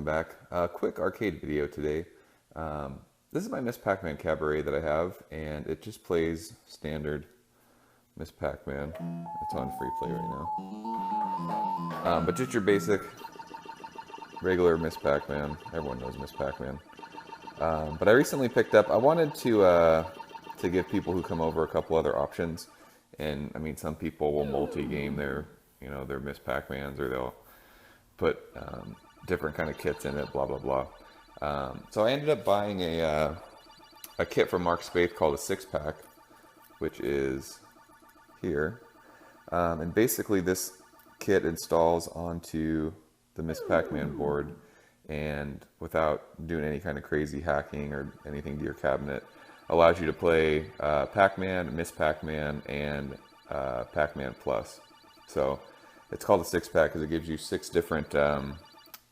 welcome back. Quick arcade video today. This is my Miss Pac-Man cabaret that I have, and it just plays standard Miss Pac-Man. It's on free play right now. But just your basic, regular Miss Pac-Man. Everyone knows Miss Pac-Man. But I recently picked up, I wanted to give people who come over a couple other options. And I mean, some people will multi-game their Miss Pac-Mans, or they'll put different kind of kits in it, blah, blah, blah. So I ended up buying a kit from Mark Spaeth called a 6-pack, which is here. And basically this kit installs onto the Miss Pac-Man board, and without doing any kind of crazy hacking or anything to your cabinet, allows you to play Pac-Man, Miss Pac-Man, and Pac-Man Plus. So it's called a 6-pack because it gives you 6 different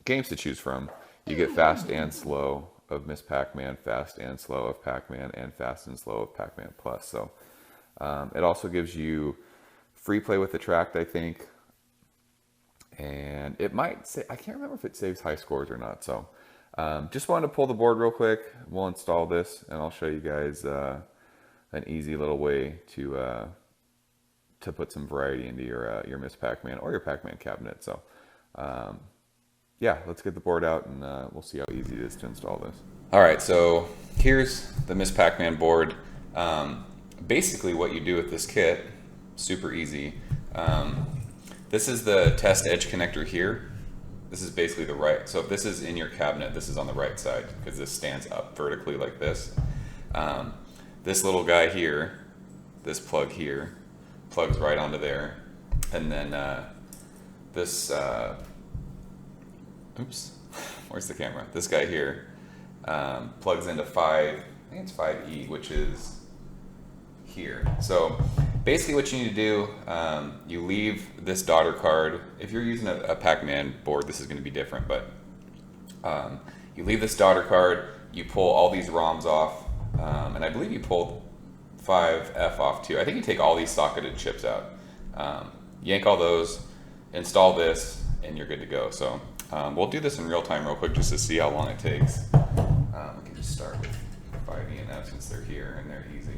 games to choose from. You get fast and slow of Miss Pac-Man, fast and slow of Pac-Man, and fast and slow of Pac-Man Plus. So it also gives you free play with the tracked, I think. And it might say, I can't remember if it saves high scores or not. So just wanted to pull the board real quick. We'll install this, and I'll show you guys an easy little way to put some variety into your Miss Pac-Man or your Pac-Man cabinet. So yeah, let's get the board out, and we'll see how easy it is to install this. All right, so here's the Miss Pac-Man board. Basically what you do with this kit, super easy. This is the test edge connector here. This is basically the right, so if this is in your cabinet, this is on the right side because this stands up vertically like this. This little guy here, this plug here, plugs right onto there. And then this, oops, where's the camera? This guy here plugs into 5, I think it's 5E, which is here. So basically what you need to do, you leave this daughter card. If you're using a Pac-Man board, this is going to be different, but you leave this daughter card, you pull all these ROMs off, and I believe you pulled 5F off too. I think you take all these socketed chips out, yank all those, install this, and you're good to go. So we'll do this in real time real quick just to see how long it takes. We can just start with 5E and F since they're here and they're easy.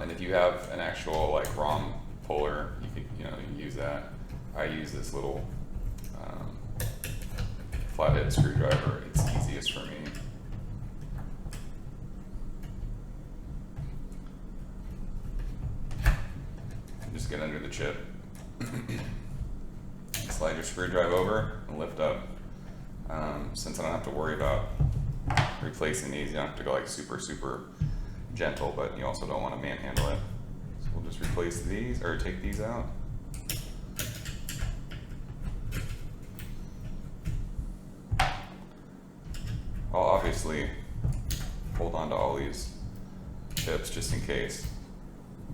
And if you have an actual like ROM puller, you can use that. I use this little flathead screwdriver. It's easiest for me. Just get under the chip, slide your screwdriver over, and lift up. Since I don't have to worry about replacing these, you don't have to go like super gentle, but you also don't want to manhandle it. So we'll just replace these, or take these out. I'll obviously hold on to all these chips just in case,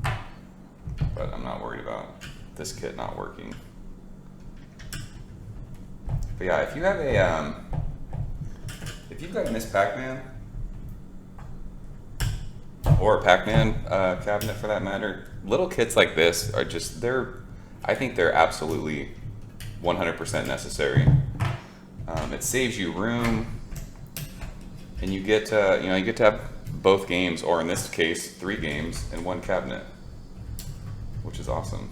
but I'm not worried about this kit not working. But yeah, if you have if you've got a Miss Pac-Man, or a Pac-Man cabinet for that matter, little kits like this are just, I think they're absolutely 100% necessary. It saves you room, and you get to, you get to have both games, or in this case, 3 games in one cabinet, which is awesome.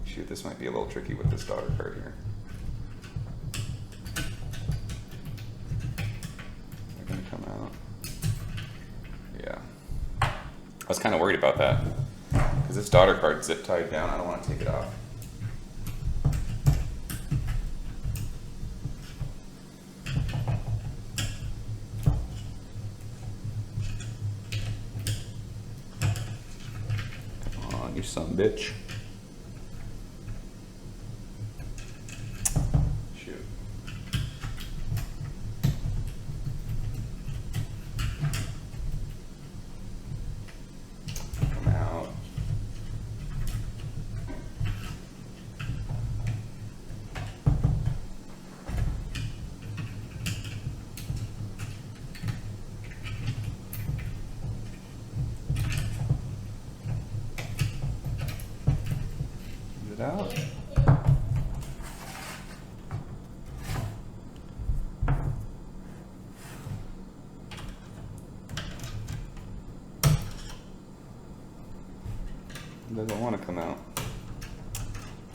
Shoot, this might be a little tricky with this daughter card here. They're gonna come out. Yeah. I was kind of worried about that, because this daughter card zip tied down. I don't want to take it off. Come on, you son of a bitch. out. It doesn't want to come out.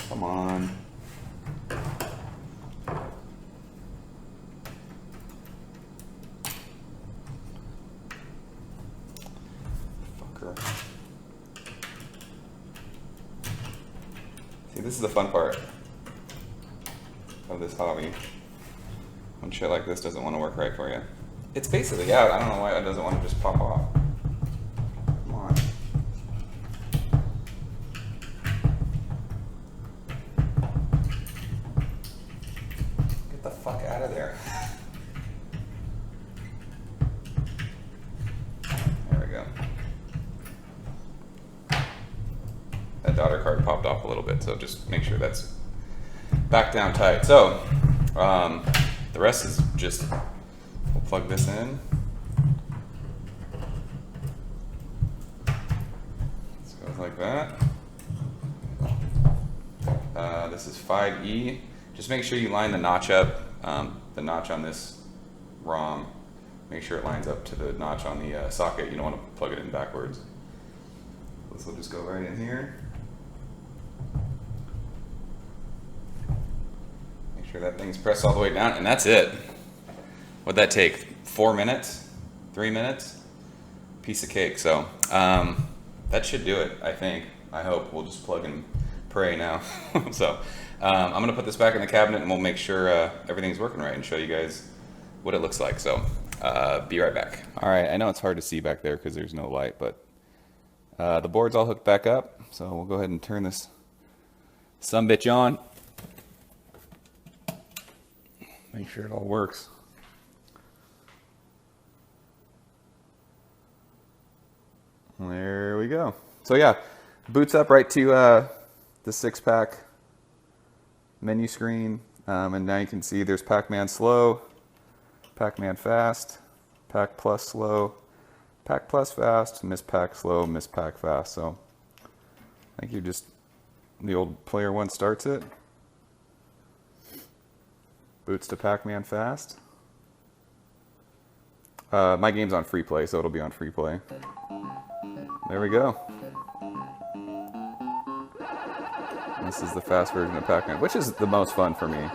Come on. Fucker. See, this is the fun part of this hobby. When shit like this doesn't want to work right for you. It's basically out. I don't know why it doesn't want to just pop off. Come on. Get the fuck out of there. There we go. That daughter card popped off a little bit, so just make sure that's back down tight. So, the rest is just, we'll plug this in. This goes like that. This is 5E. Just make sure you line the notch up, the notch on this wrong. Make sure it lines up to the notch on the socket. You don't want to plug it in backwards. This will just go right in here. Make sure that thing's pressed all the way down, and that's it. What'd that take? 4 minutes? 3 minutes? Piece of cake. So that should do it, I think. I hope. We'll just plug and pray now. So I'm going to put this back in the cabinet, and we'll make sure everything's working right and show you guys what it looks like. So be right back. All right, I know it's hard to see back there because there's no light, but the board's all hooked back up. So we'll go ahead and turn this sumbitch on. Make sure it all works. There we go. So yeah, boots up right to the 6-pack menu screen, and now you can see there's Pac-Man slow, Pac-Man fast, Pac plus slow, Pac plus fast, Miss Pac slow, Miss Pac fast. So I think you just, the old player one starts it. Boots to Pac-Man fast. My game's on free play, so it'll be on free play. There we go. This is the fast version of Pac-Man, which is the most fun for me.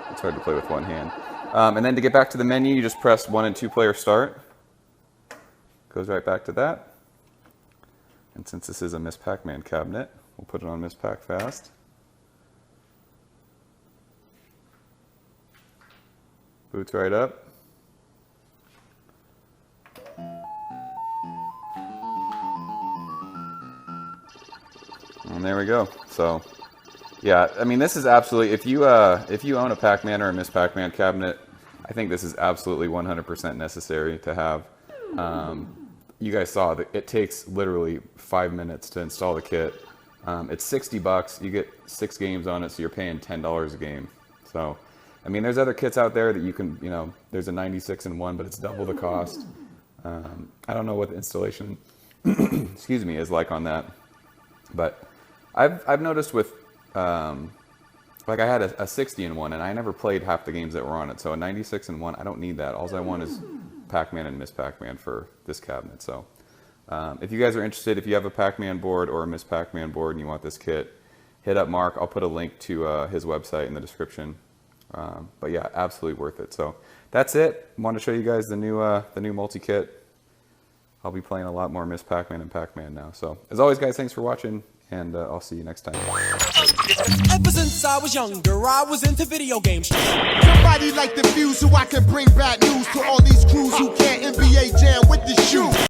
It's hard to play with one hand. And then to get back to the menu, you just press 1 and 2 player start. Goes right back to that. And since this is a Miss Pac-Man cabinet, we'll put it on Miss Pac fast. Boots right up. And there we go. So, yeah, I mean, this is absolutely, if you own a Pac-Man or a Miss Pac-Man cabinet, I think this is absolutely 100% necessary to have. You guys saw that it takes literally 5 minutes to install the kit. It's $60. You get 6 games on it, so you're paying $10 a game. So, I mean, there's other kits out there that you can, you know, there's a 96-in-1, but it's double the cost. I don't know what the installation, excuse me, is like on that. But I've noticed with, like I had a 60-in-1, and I never played half the games that were on it. So a 96-in-1, I don't need that. All I want is Pac-Man and Miss Pac-Man for this cabinet. So if you guys are interested, if you have a Pac-Man board or a Miss Pac-Man board and you want this kit, hit up Mark. I'll put a link to his website in the description. But yeah, absolutely worth it. So that's it. I wanted to show you guys the new multi-kit. I'll be playing a lot more Miss Pac-Man and Pac-Man now. So as always, guys, thanks for watching, and I'll see you next time. Ever since I was younger, I was into video games. Somebody like the Fuse so I can bring bad news to all these crews who can't NBA jam with the shoe.